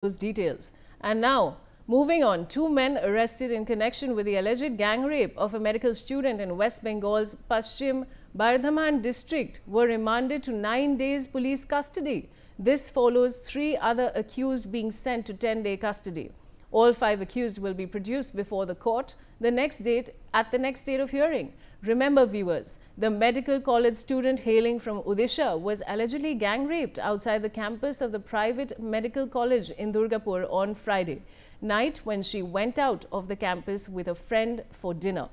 those details. And now, moving on, two men arrested in connection with the alleged gang rape of a medical student in West Bengal's Paschim Bardhaman district were remanded to 9 days police custody. This follows 3 other accused being sent to 10-day custody. All 5 accused will be produced before the court at the next date of hearing. Remember, viewers, the medical college student hailing from Odisha was allegedly gang raped outside the campus of the private medical college in Durgapur on Friday night when she went out of the campus with a friend for dinner.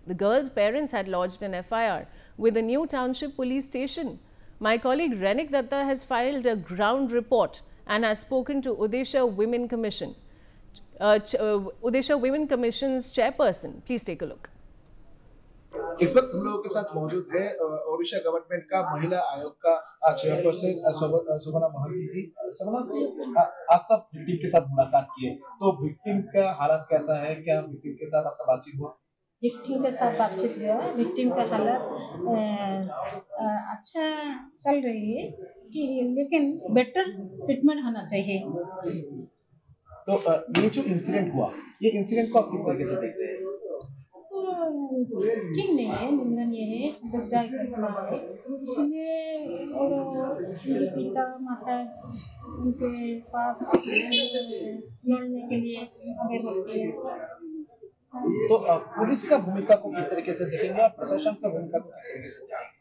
The girl's parents had lodged an FIR with the New Township Police Station. My colleague Renik Datta has filed a ground report and has spoken to Odisha Women Commission. Odisha Women Commission's chairperson. Please take a look. इस वक्त हम लोगों के साथ मौजूद है Odisha government का महिला आयोग का चेयरपर्सन शोभना महंती जी। शोभना, आज तक विक्टिम के साथ मुलाकात की है, तो विक्टिम का हालत कैसा है? क्या विक्टिम के साथ आपका बातचीत हुआ? विक्टिम के साथ बातचीत हुआ। विक्टिम का हालत अच्छा चल रही है कि लेकिन बेटर ट्रीटमेंट होना चाहिए। तो ये जो इंसिडेंट हुआ, ये इंसिडेंट को आप किस तरीके से देखते हैं? ठीक नहीं है, निंदनीय है, दुखदायक घटना है। इसलिए और पिता माता उनके पास लड़ने के लिए आगे बढ़ते हैं। तो पुलिस का भूमिका को किस तरीके से देखेंगे और प्रशासन का भूमिका को किस तरीके से देखेंगे?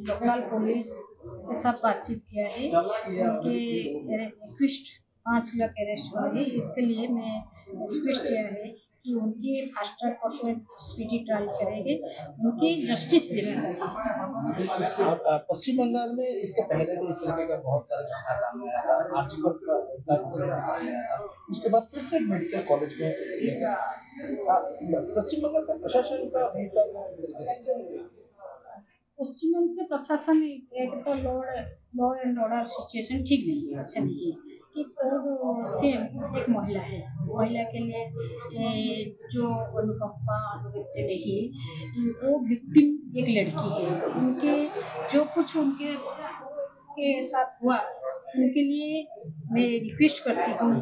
लोकल पुलिस के साथ बातचीत किया है। उनके रिक्वेस्ट 5 लाख अरेस्ट हुआ है। इसके लिए मैं रिक्वेस्ट किया है कि उनकी fast track court speedy trial करेंगे, उनकी जस्टिस देना चाहिए। और पश्चिम बंगाल में इसके पहले भी इस तरह का बहुत सारे घटना सामने आया था, आर्टिकल का इंसिडेंट सामने आया था, उसके बाद फिर से मेडिकल कॉलेज में पश्चिम बंगाल का प्रशासन का भूमिका इस तरीके से। पश्चिम बंगाल के प्रशासन एक तो लॉ एंड ऑर्डर सिचुएशन ठीक नहीं है, अच्छा नहीं है कि और सेम एक महिला है, महिला के लिए जो अनुकंपा अनुभूति नहीं, वो विक्टिम एक लड़की है। उनके जो कुछ उनके साथ हुआ, उनके लिए मैं रिक्वेस्ट करती हूँ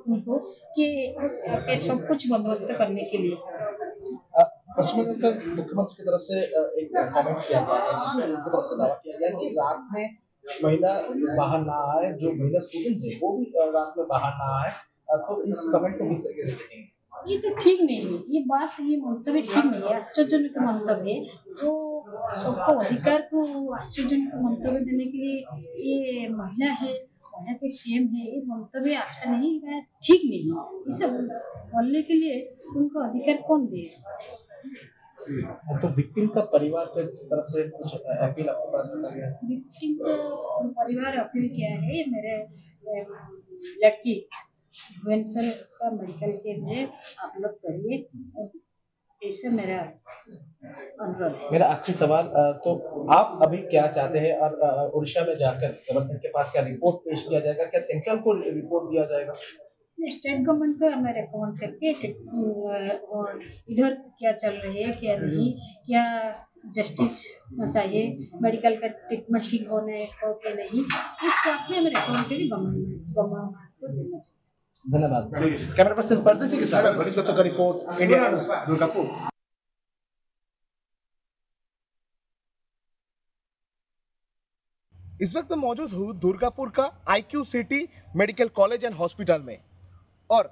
उनको कि सब कुछ बंदोबस्त करने के लिए। पश्चिम बंगाल मुख्यमंत्री की तरफ से एक कमेंट किया गया है जिसमें उनकी तरफ से दावा किया गया कि रात में महिला बाहर ना आए, जो महिला स्टूडेंट्स है वो भी रात में बाहर ना आए। तो इस कमेंट को किस तरीके से देखेंगे? ये तो ठीक नहीं है, ये बात, ये मंतव्य ठीक नहीं है, आश्चर्यजनक मंतव्य है। तो सबको अधिकार को आश्चर्यजनक मंतव्य देने के लिए ये महिला है, महिला के सीएम है, ये मंतव्य अच्छा नहीं है, ठीक नहीं है। ये सब बोलने के लिए उनको अधिकार कौन दे? तो विक्टिम का परिवार की तरफ से कुछ अपील आपके पास रखा गया है? विक्टिम का परिवार अपील किया है, मेरे लड़की वेंसल का मेडिकल के लिए आप लोग करिए, ऐसे मेरा अनुरोध। मेरा आखिरी सवाल, तो आप अभी क्या चाहते हैं और उड़ीसा में जाकर गवर्नमेंट के पास क्या रिपोर्ट पेश किया जाएगा? क्या सेंट्रल को रिपोर्ट दिया जाएगा? स्टेट गवर्नमेंट को हमें रिकमेंड करके इधर क्या चल रही है, क्या नहीं, क्या जस्टिस चाहिए, मेडिकल का ट्रीटमेंट ठीक होने को कि नहीं, इस बात में हमें रिकमेंड करके गवर्नमेंट को देना चाहिए। धन्यवाद। कैमरा पर्सन परदेसी के साथ बड़ी दत्ता का रिपोर्ट, इंडिया न्यूज़, दुर्गापुर। इस वक्त मैं मौजूद हूँ दुर्गापुर का IQ city medical college and hospital में, और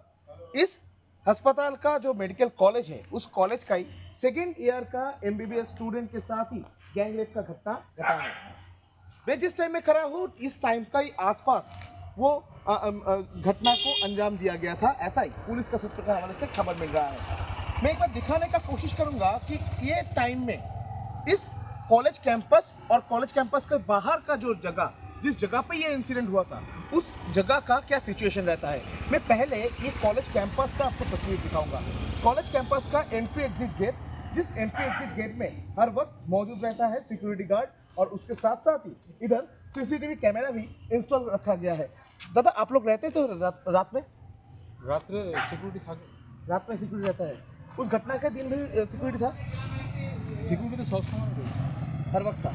इस अस्पताल का जो मेडिकल कॉलेज है उस कॉलेज का ही 2nd ईयर का MBBS स्टूडेंट के साथ ही गैंग रेप का घटना घटा है। मैं जिस टाइम में खड़ा हूँ इस टाइम का ही आसपास वो घटना को अंजाम दिया गया था, ऐसा ही पुलिस का सूत्र के हवाले से खबर मिल रहा है। मैं एक बार दिखाने का कोशिश करूंगा कि ये टाइम में इस कॉलेज कैंपस और कॉलेज कैंपस के बाहर का जो जगह, जिस जगह पे ये इंसिडेंट हुआ था, उस जगह का क्या सिचुएशन रहता है। मैं पहले ये कॉलेज कैंपस का आपको तस्वीर दिखाऊंगा। कॉलेज कैंपस का एंट्री एग्जिट गेट, जिस एंट्री एग्जिट गेट में हर वक्त मौजूद रहता है सिक्योरिटी गार्ड, और उसके साथ साथ ही इधर CCTV कैमरा भी इंस्टॉल रखा गया है। दादा, आप लोग रहते तो रात में सिक्योरिटी रहता है? उस घटना के दिन भी सिक्योरिटी था? सिक्योरिटी तो सब समय हर वक्त था।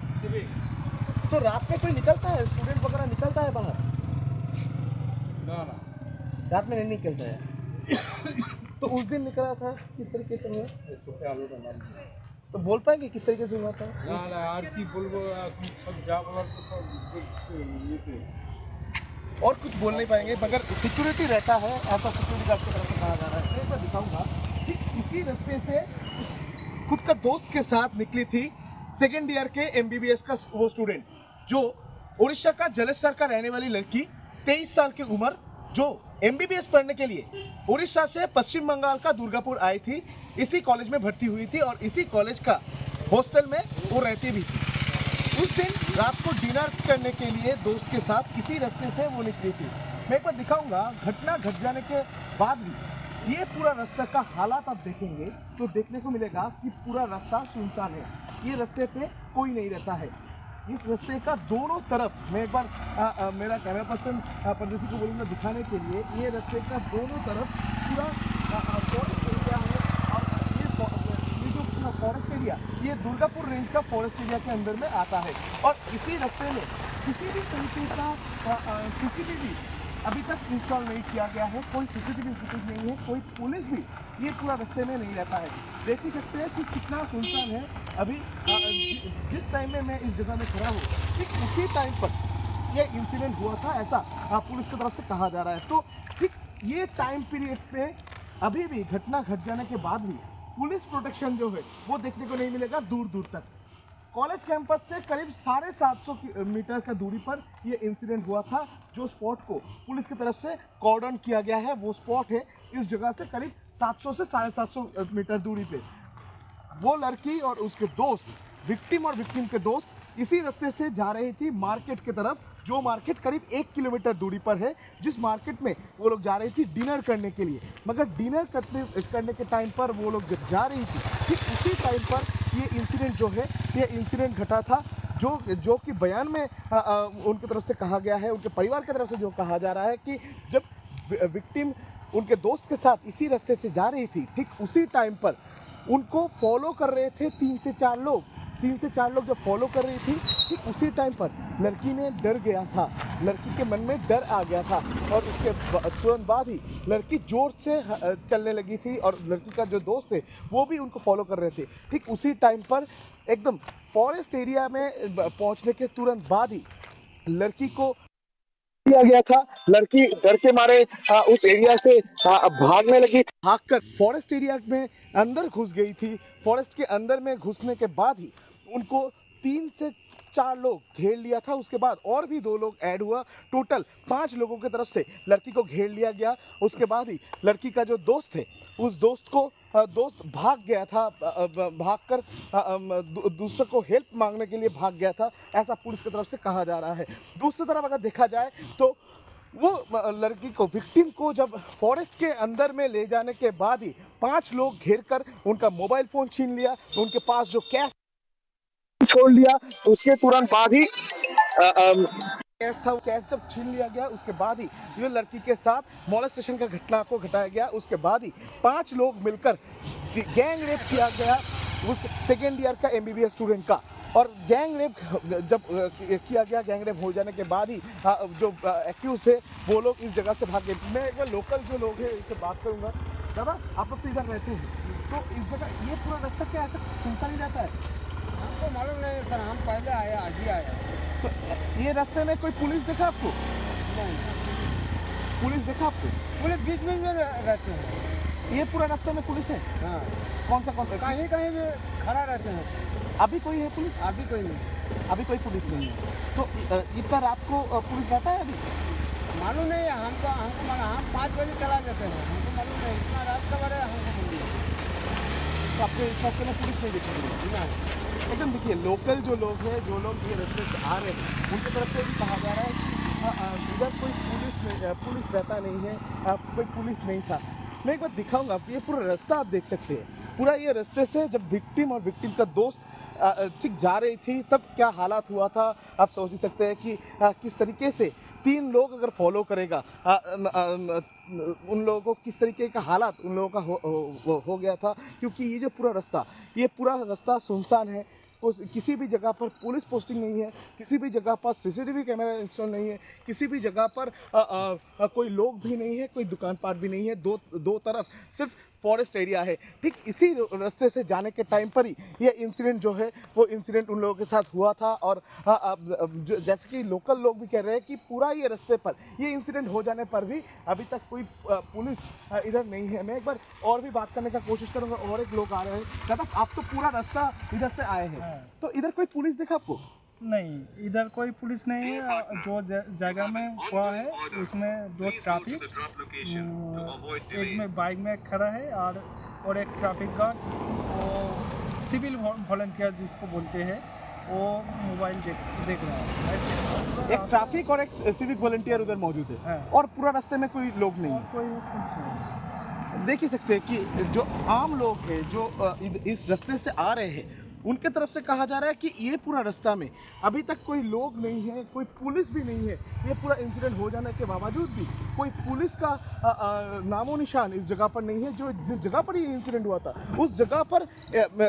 तो रात में कोई निकलता है, स्टूडेंट वगैरह निकलता है बाहर? ना ना, रात में नहीं निकलता है। तो उस दिन निकला था, किस तरीके से हुआ? छोटे आलू का नाम तो बोल पाएंगे किस तरीके से हुआ था? ना ना, यार की बोलबो, এখন सब जा बोला तो सब ये थे। और कुछ बोल नहीं पाएंगे, मगर सिक्योरिटी रहता है, ऐसा सिक्योरिटी गार्ड की तरफ से कहा जा रहा है। मैं एक बार दिखाऊंगा कि इसी रास्ते से खुद का दोस्त के साथ निकली थी सेकेंड ईयर के एमबीबीएस का वो स्टूडेंट, जो उड़ीसा का जलेसर का रहने वाली लड़की 23 साल की उम्र, जो एमबीबीएस पढ़ने के लिए उड़ीसा से पश्चिम बंगाल का दुर्गापुर आई थी। इसी कॉलेज में भर्ती हुई थी और इसी कॉलेज का हॉस्टल में वो रहती भी थी। उस दिन रात को डिनर करने के लिए दोस्त के साथ इसी रास्ते से वो निकली थी। मैं एक बार दिखाऊंगा, घटना घट जाने के बाद भी ये पूरा रास्ता का हालात आप देखेंगे तो देखने को मिलेगा कि पूरा रास्ता सुनसान है। ये रास्ते पे कोई नहीं रहता है। इस रास्ते का दोनों तरफ, मैं एक बार मेरा कैमरा पर्सन प्रदर्शी को बोलूँगा दिखाने के लिए, ये रास्ते का दोनों तरफ पूरा फॉरेस्ट एरिया है। और ये जो पूरा फॉरेस्ट एरिया, ये दुर्गापुर रेंज का फॉरेस्ट एरिया के अंदर में आता है। और इसी रास्ते में किसी भी तरीके का सीसीटीवी अभी तक इंस्टॉल नहीं किया गया है। कोई सीसीटीवी फुटेज नहीं है, कोई पुलिस भी ये पूरा रास्ते में नहीं रहता है। देख ही सकते हैं कि कितना सुनसान है। अभी जिस टाइम में मैं इस जगह में खड़ा हूँ, ठीक उसी टाइम पर ये इंसिडेंट हुआ था, ऐसा पुलिस की तरफ से कहा जा रहा है। तो ठीक ये टाइम पीरियड पे अभी भी घटना घट जाने के बाद भी पुलिस प्रोटेक्शन जो है वो देखने को नहीं मिलेगा दूर दूर तक। कॉलेज कैंपस से करीब 750 मीटर का दूरी पर ये इंसिडेंट हुआ था। जो स्पॉट को पुलिस की तरफ से कॉर्डन किया गया है, वो स्पॉट है इस जगह से करीब 700 से 750 मीटर दूरी पे। वो लड़की और उसके दोस्त, विक्टिम और विक्टिम के दोस्त इसी रास्ते से जा रही थी मार्केट की तरफ, जो मार्केट करीब 1 किलोमीटर दूरी पर है। जिस मार्केट में वो लोग जा रही थी डिनर करने के लिए, मगर डिनर करने के टाइम पर वो लोग जब जा रही थी, ठीक उसी टाइम पर ये इंसिडेंट जो है, ये इंसिडेंट घटा था। जो कि बयान में उनकी तरफ से कहा गया है, उनके परिवार की तरफ से जो कहा जा रहा है कि जब विक्टिम उनके दोस्त के साथ इसी रास्ते से जा रही थी, ठीक उसी टाइम पर उनको फॉलो कर रहे थे 3 से 4 लोग जब फॉलो कर रही थी, ठीक उसी टाइम पर लड़की ने डर गया था, लड़की के मन में डर आ गया था। और उसके तुरंत बाद ही लड़की जोर से चलने लगी थी और लड़की का जो दोस्त है वो भी उनको फॉलो कर रहे थे। ठीक उसी टाइम पर एकदम फॉरेस्ट एरिया में पहुंचने के तुरंत बाद ही लड़की को किया गया था। लड़की डर के मारे उस एरिया से भागने लगी, भागकर फॉरेस्ट एरिया में अंदर घुस गई थी। फॉरेस्ट के अंदर में घुसने के बाद ही उनको 3 से 4 लोग घेर लिया था। उसके बाद और भी 2 लोग ऐड हुआ, टोटल 5 लोगों की तरफ से लड़की को घेर लिया गया। उसके बाद ही लड़की का जो दोस्त है, उस दोस्त भाग गया था, भागकर दूसरे को हेल्प मांगने के लिए भाग गया था, ऐसा पुलिस की तरफ से कहा जा रहा है। दूसरी तरफ अगर देखा जाए तो वो लड़की को, विक्टिम को जब फॉरेस्ट के अंदर में ले जाने के बाद ही 5 लोग घेरकर उनका मोबाइल फ़ोन छीन लिया, उनके पास जो कैश छोड़ लिया। उसके तुरंत बाद ही कैश था, वो कैश जब छीन लिया गया, उसके बाद ही ये लड़की के साथ मॉलेस्टेशन का घटना को घटाया गया। उसके बाद ही 5 लोग मिलकर गैंग रेप किया गया उस सेकेंड ईयर का एमबीबीएस स्टूडेंट का। और गैंग रेप जब किया गया, गैंग रेप हो जाने के बाद ही जो एक्यूज थे वो लोग इस जगह से भाग गए। मैं एक बार लोकल जो लोग हैं इससे बात करूँगा। दादा, आप लोग तो इधर रहते हैं, तो इस जगह ये पूरा रास्ता क्या ऐसा सुनता नहीं रहता है? हमको मालूम नहीं सर, हम पहले आया, आज ही आया। तो ये रास्ते में कोई पुलिस देखा आपको? नहीं, पुलिस देखा आपको? पुलिस बीच में रहते हैं। ये पूरा रास्ते में पुलिस है? हाँ, कौन सा कहीं कहीं भी खड़ा रहते हैं। अभी कोई है पुलिस? अभी कोई नहीं, अभी कोई पुलिस नहीं है। तो इतना रात को पुलिस रहता है अभी? मालूम नहीं है हमको मालूम, हम 5 बजे चला जाते हैं, हमको मालूम नहीं, इतना रात का बारे हमको मालूम नहीं। तो आपको इस रास्ते में पुलिस नहीं दिखी रही? एकदम देखिए, लोकल जो लोग हैं, जो लोग ये रास्ते से आ रहे हैं, उनकी तरफ से भी कहा जा रहा है कि इधर कोई पुलिस रहता नहीं है, कोई पुलिस नहीं था। मैं एक बार दिखाऊंगा आपको, ये पूरा रास्ता आप देख सकते हैं। पूरा ये रास्ते से जब विक्टिम और विक्टिम का दोस्त ठीक जा रही थी, तब क्या हालात हुआ था आप सोच ही सकते हैं कि किस तरीके से 3 लोग अगर फॉलो करेगा, उन लोगों को किस तरीके का हालात उन लोगों का हो गया था। क्योंकि ये जो पूरा रास्ता सुनसान है, किसी भी जगह पर पुलिस पोस्टिंग नहीं है, किसी भी जगह पर सीसीटीवी कैमरा इंस्टॉल नहीं है, किसी भी जगह पर कोई लोग भी नहीं है, कोई दुकान पाट भी नहीं है, दो तरफ सिर्फ फॉरेस्ट एरिया है। ठीक इसी रास्ते से जाने के टाइम पर ही ये इंसिडेंट जो है वो इंसिडेंट उन लोगों के साथ हुआ था। और जैसे कि लोकल लोग भी कह रहे हैं कि पूरा ये रास्ते पर ये इंसिडेंट हो जाने पर भी अभी तक कोई पुलिस इधर नहीं है। मैं एक बार और भी बात करने का कोशिश करूँगा। और एक लोग आ रहे हैं। दादा आप तो पूरा रास्ता इधर से आए हैं, तो इधर कोई पुलिस दिखा आपको? नहीं, इधर कोई पुलिस नहीं है। जो जगह में हुआ है उसमें 2 ट्रैफिक, एक में बाइक में खड़ा है और एक ट्रैफिक गार्ड, वो सिविल वॉलंटियर जिसको बोलते हैं, वो मोबाइल देख रहा है। एक ट्रैफिक और एक सिविक वॉलंटियर उधर मौजूद है और पूरा रास्ते में कोई लोग नहीं है। कोई पुलिस नहीं। देख ही सकते हैं कि जो आम लोग हैं जो इस रास्ते से आ रहे हैं उनके तरफ से कहा जा रहा है कि ये पूरा रास्ता में अभी तक कोई लोग नहीं है, कोई पुलिस भी नहीं है। ये पूरा इंसिडेंट हो जाने के बावजूद भी कोई पुलिस का नामो निशान इस जगह पर नहीं है। जो जिस जगह पर ये इंसिडेंट हुआ था उस जगह पर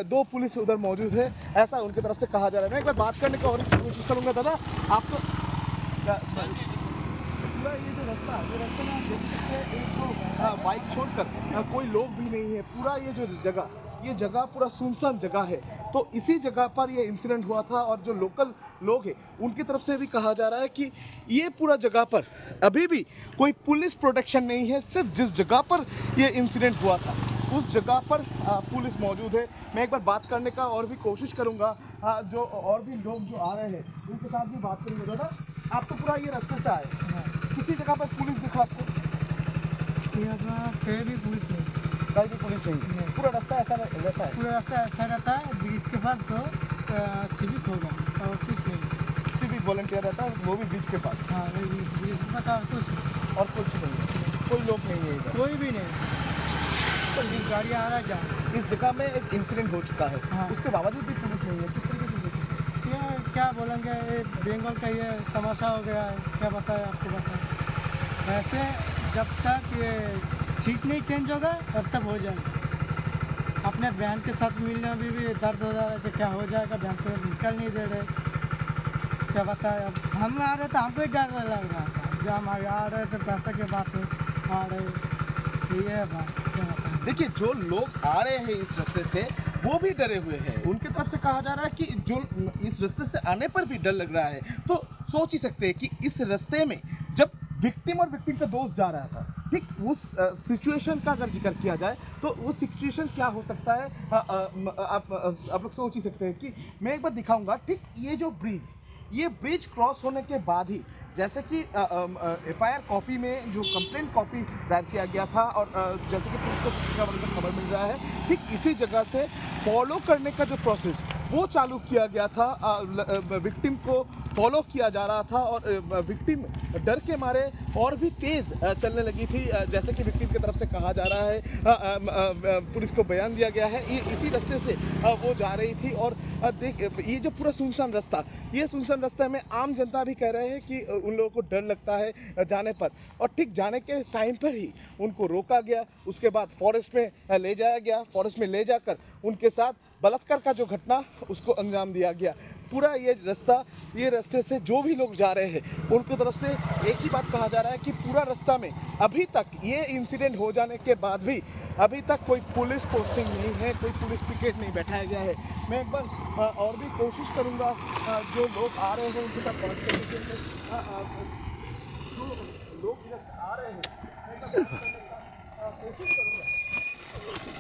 2 पुलिस उधर मौजूद है, ऐसा उनकी तरफ से कहा जा रहा है। मैं एक बार बात करने की और कोशिश करूँगा। दादा आप तो पूरा ये जो रास्ता में आप देख सकते हैं, एक तो बाइक छोड़कर कोई लोग भी नहीं है। पूरा ये जगह पूरा सुनसान जगह है। तो इसी जगह पर ये इंसिडेंट हुआ था और जो लोकल लोग हैं उनकी तरफ से भी कहा जा रहा है कि ये पूरा जगह पर अभी भी कोई पुलिस प्रोटेक्शन नहीं है। सिर्फ जिस जगह पर ये इंसिडेंट हुआ था उस जगह पर पुलिस मौजूद है। मैं एक बार बात करने का और भी कोशिश करूँगा। जो और भी लोग जो आ रहे हैं उनके साथ भी बात करूँगा। दादा आप तो पूरा ये रास्ते से आए, किसी जगह पर पुलिस दिखा आपको? कहीं भी पुलिस नहीं, कहीं भी पुलिस नहीं। पूरा रास्ता ऐसा रहता है? पूरा रास्ता ऐसा रहता है। ब्रिज के पास तो सिविक होगा और कुछ नहीं। सिविक वॉलंटियर रहता है, वो भी ब्रिज के पास? हाँ, ब्रिज के पास और कुछ नहीं, कोई लोग नहीं है इधर? कोई भी नहीं। तो इस गाड़ी आ रहा है जहाँ इस जगह में एक इंसिडेंट हो चुका है। हाँ। उसके बावजूद भी पुलिस नहीं है। किस तरीके से देखिए? ये क्या बोलेंगे, ये बंगाल का ये तमाशा हो गया है। क्या बताएं आपको, बताएं। वैसे जब तक ये सीट नहीं चेंज होगा तब तक हो जाएगा। अपने बहन के साथ मिलने में भी दर्द हो जा रहा है। क्या हो जाएगा, बहन को निकल नहीं दे रहे। क्या बताएं, अब हम आ रहे तो हमको ही डर लग रहा था। जब हम आ रहे तो पैसा के बात आ रहे, ये है बात। क्या बताएं। देखिए जो लोग आ रहे हैं इस रास्ते से वो भी डरे हुए हैं। उनकी तरफ से कहा जा रहा है कि जो इस रास्ते से आने पर भी डर लग रहा है। तो सोच ही सकते हैं कि इस रास्ते में जब विक्टिम और विक्टिम का दोस्त जा रहा था, ठीक उस सिचुएशन का अगर जिक्र किया जाए तो वो सिचुएशन क्या हो सकता है आप लोग सोच ही सकते हैं। कि मैं एक बार दिखाऊंगा। ठीक ये ब्रिज क्रॉस होने के बाद ही जैसे कि FIR कॉपी में जो कंप्लेंट कॉपी दायर किया गया था और जैसे कि पुलिस को खबर मिल रहा है, ठीक इसी जगह से फॉलो करने का जो प्रोसेस वो चालू किया गया था। विक्टिम को फॉलो किया जा रहा था और विक्टिम डर के मारे और भी तेज़ चलने लगी थी। जैसे कि विक्टिम की तरफ से कहा जा रहा है, पुलिस को बयान दिया गया है, ये इसी रास्ते से वो जा रही थी। और देख ये जो पूरा सुनसान रास्ता में आम जनता भी कह रहे हैं कि उन लोगों को डर लगता है जाने पर। और ठीक जाने के टाइम पर ही उनको रोका गया, उसके बाद फॉरेस्ट में ले जाया गया। फॉरेस्ट में ले जाकर उनके साथ बलात्कार का जो घटना उसको अंजाम दिया गया। पूरा ये रास्ते से जो भी लोग जा रहे हैं उनकी तरफ से एक ही बात कहा जा रहा है कि पूरा रास्ता में अभी तक ये इंसिडेंट हो जाने के बाद भी अभी तक कोई पुलिस पोस्टिंग नहीं है, कोई पुलिस पिकेट नहीं बैठाया गया है। मैं एक बार और भी कोशिश करूंगा जो लोग आ रहे हैं उनके साथ बात करने के लिए। जो लोग इधर आ रहे हैं मैं एक बार बात करने का कोशिश करूंगा।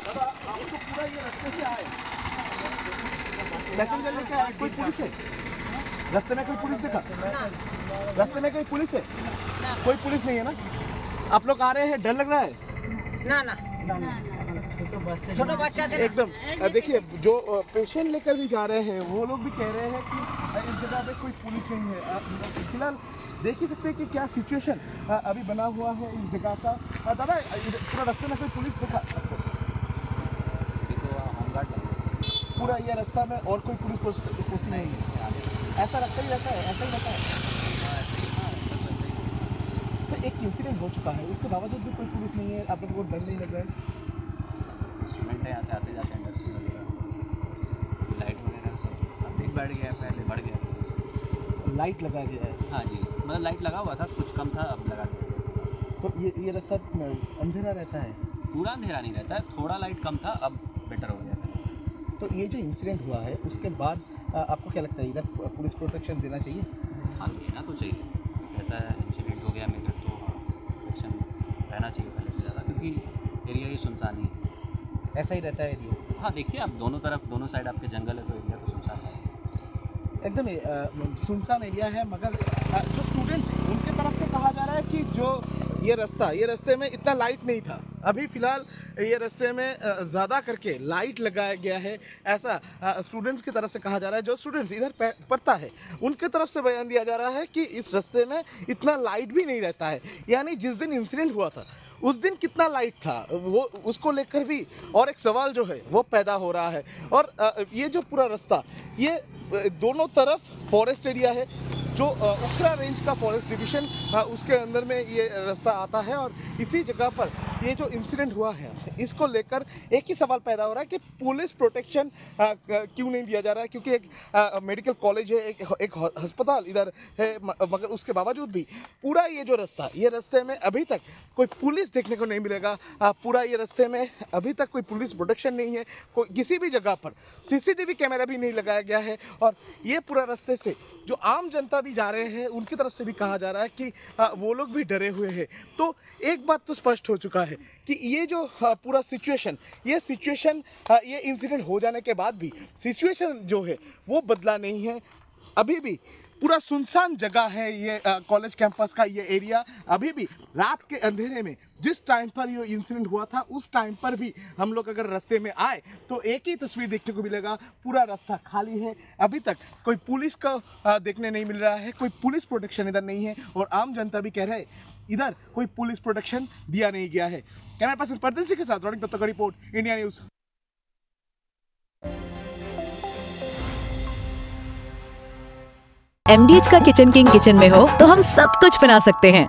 दादा आप तो पूरा ये रास्ते से आए, पैसेंजर लेके आए, कोई पुलिस है रास्ते में? कोई पुलिस देखा रास्ते में? कोई पुलिस है? कोई पुलिस नहीं है ना? आप लोग आ रहे हैं, डर लग रहा है? ना छोटा बच्चा से एकदम। देखिए जो पेशेंट लेकर भी जा रहे हैं वो लोग भी कह रहे हैं कि इस जगह पे कोई पुलिस नहीं है। फिलहाल देख ही सकते हैं कि क्या सिचुएशन अभी बना हुआ है इस जगह का। दादा पूरा रास्ते में कोई पुलिस देखा? पूरा ये रास्ता में और कोई पुलिस पोस्ट नहीं है? ऐसा रास्ता ही रहता है, ऐसा ही रहता है। तो एक इंसिडेंट हो चुका है, उसके बावजूद भी कोई पुलिस नहीं है। आप लोगों को डर नहीं लग रहा है? इंस्ट्रूमेंट है, यहाँ से आते जाते हैं, लाइट वगैरह सब बढ़ गया, पहले बढ़ गया। लाइट लगाया गया है। हाँ जी, मतलब लाइट लगा हुआ था, कुछ कम था, अब लगा दिया। तो ये रास्ता अंधेरा रहता है? पूरा अंधेरा नहीं रहता है, थोड़ा लाइट कम था, अब बेटर हो गया था। तो ये जो इंसिडेंट हुआ है उसके बाद आपको क्या लगता है इधर पुलिस प्रोटेक्शन देना चाहिए? हाँ, देना तो चाहिए। ऐसा इंसिडेंट हो गया मेरे तो प्रोटेक्शन रहना चाहिए पहले से ज़्यादा, क्योंकि एरिया ये सुनसान ही है। ऐसा ही रहता है एरिया? हाँ, देखिए आप दोनों तरफ, दोनों साइड आपके जंगल है, तो एरिया तो सुनसान है। एकदम सुनसान एरिया है, मगर जो स्टूडेंट्स हैं उनके तरफ से कहा जा रहा है कि जो ये रास्ते में इतना लाइट नहीं था, अभी फ़िलहाल ये रास्ते में ज़्यादा करके लाइट लगाया गया है, ऐसा स्टूडेंट्स की तरफ से कहा जा रहा है। जो स्टूडेंट्स इधर पढ़ता है उनके तरफ से बयान दिया जा रहा है कि इस रास्ते में इतना लाइट भी नहीं रहता है। यानी जिस दिन इंसिडेंट हुआ था उस दिन कितना लाइट था, वो उसको लेकर भी और एक सवाल जो है वो पैदा हो रहा है। और ये जो पूरा रास्ता, ये दोनों तरफ फॉरेस्ट एरिया है, जो उखरा रेंज का फॉरेस्ट डिवीज़न उसके अंदर में ये रास्ता आता है। और इसी जगह पर ये जो इंसिडेंट हुआ है, इसको लेकर एक ही सवाल पैदा हो रहा है कि पुलिस प्रोटेक्शन क्यों नहीं दिया जा रहा है, क्योंकि एक मेडिकल कॉलेज है, एक अस्पताल इधर है, मगर उसके बावजूद भी पूरा ये जो रास्ता, ये रास्ते में अभी तक कोई पुलिस देखने को नहीं मिलेगा। पूरा ये रास्ते में अभी तक कोई पुलिस प्रोटेक्शन नहीं है, कोई किसी भी जगह पर CCTV कैमरा भी नहीं लगाया गया है। और ये पूरा रास्ते से जो आम जनता भी जा रहे हैं उनकी तरफ से भी कहा जा रहा है कि वो लोग भी डरे हुए हैं। तो एक बात तो स्पष्ट हो चुका है कि ये जो पूरा सिचुएशन, ये इंसिडेंट हो जाने के बाद भी सिचुएशन जो है वो बदला नहीं है। अभी भी पूरा सुनसान जगह है ये कॉलेज कैंपस का ये एरिया। अभी भी रात के अंधेरे में जिस टाइम पर ये इंसिडेंट हुआ था उस टाइम पर भी हम लोग अगर रास्ते में आए तो एक ही तस्वीर देखने को मिलेगा, पूरा रास्ता खाली है। अभी तक कोई पुलिस का देखने नहीं मिल रहा है, कोई पुलिस प्रोटेक्शन इधर नहीं है। और आम जनता भी कह रहे हैं इधर कोई पुलिस प्रोटेक्शन दिया नहीं गया है। कैमरा पर्सन परदेसी के साथ रोनिक दत्ता का रिपोर्ट, इंडिया न्यूज़। MDH का किचन किंग किचन में हो तो हम सब कुछ बना सकते हैं।